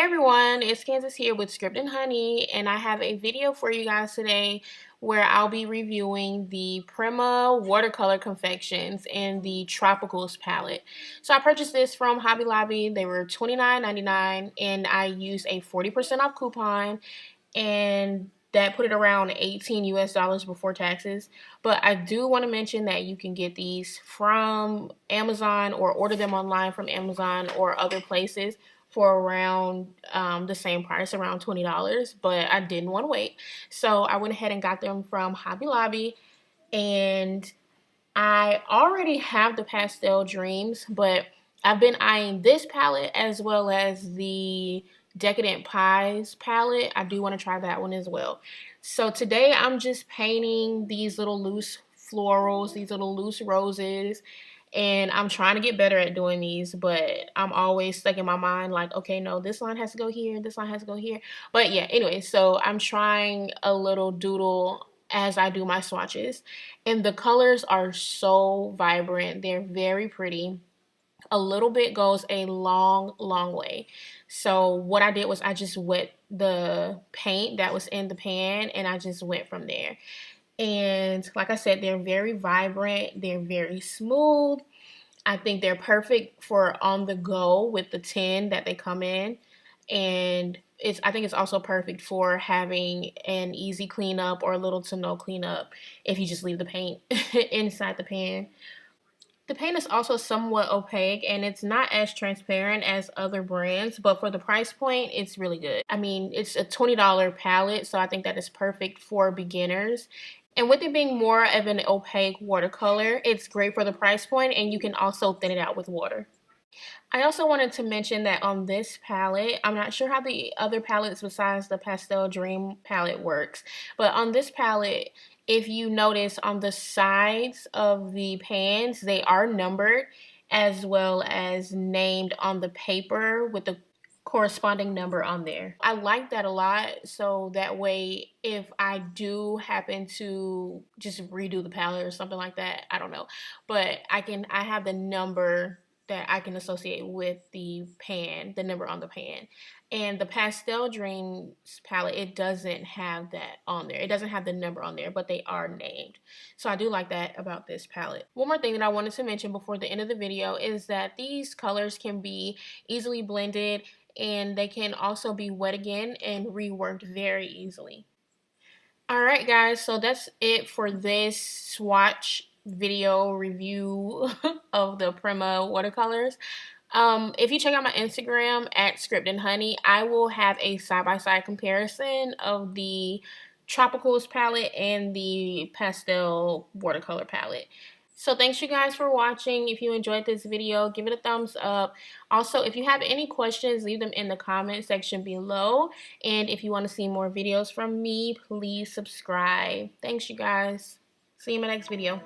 everyone, it's Kansas here with Script and Honey, and I have a video for you guys today where I'll be reviewing the Prima Watercolor Confections and the Tropicals palette. So I purchased this from Hobby Lobby. They were $29.99 and I used a 40% off coupon, and that put it around 18 US dollars before taxes. But I do want to mention that you can get these from Amazon or order them online from Amazon or other places for around the same price, around $20. But I didn't want to wait, so I went ahead and got them from Hobby Lobby. And I already have the Pastel Dreams, but I've been eyeing this palette as well as the Decadent Pies palette. I do want to try that one as well. So today I'm just painting these little loose florals, these little loose roses, and I'm trying to get better at doing these, but I'm always stuck in my mind like, okay, no, this line has to go here, this line has to go here. But yeah, anyway, so I'm trying a little doodle as I do my swatches, and the colors are so vibrant. They're very pretty. A little bit goes a long way. So what I did was I just wet the paint that was in the pan and I just went from there. And like I said, they're very vibrant, they're very smooth. I think they're perfect for on the go with the tin that they come in. And I think it's also perfect for having an easy cleanup or little to no cleanup if you just leave the paint inside the pan. The paint is also somewhat opaque and it's not as transparent as other brands, but for the price point, it's really good. I mean, it's a $20 palette, so I think that is perfect for beginners. And with it being more of an opaque watercolor, it's great for the price point, and you can also thin it out with water. I also wanted to mention that on this palette, I'm not sure how the other palettes besides the Pastel Dream palette works, but on this palette, if you notice on the sides of the pans, they are numbered as well as named on the paper with the corresponding number on there. I like that a lot, so that way if I do happen to just redo the palette or something like that, I don't know, but I have the number that I can associate with the pan, the number on the pan. And the Pastel Dreams palette, it doesn't have that on there. It doesn't have the number on there, but they are named. So I do like that about this palette. One more thing that I wanted to mention before the end of the video is that these colors can be easily blended, and they can also be wet again and reworked very easily. Alright guys, so that's it for this swatch video review of the Prima watercolors. If you check out my Instagram at Script and Honey, I will have a side-by-side comparison of the Tropicals palette and the Pastel watercolor palette. So thanks you guys for watching. If you enjoyed this video, give it a thumbs up. Also, if you have any questions, leave them in the comment section below. And if you want to see more videos from me, please subscribe. Thanks you guys. See you in my next video.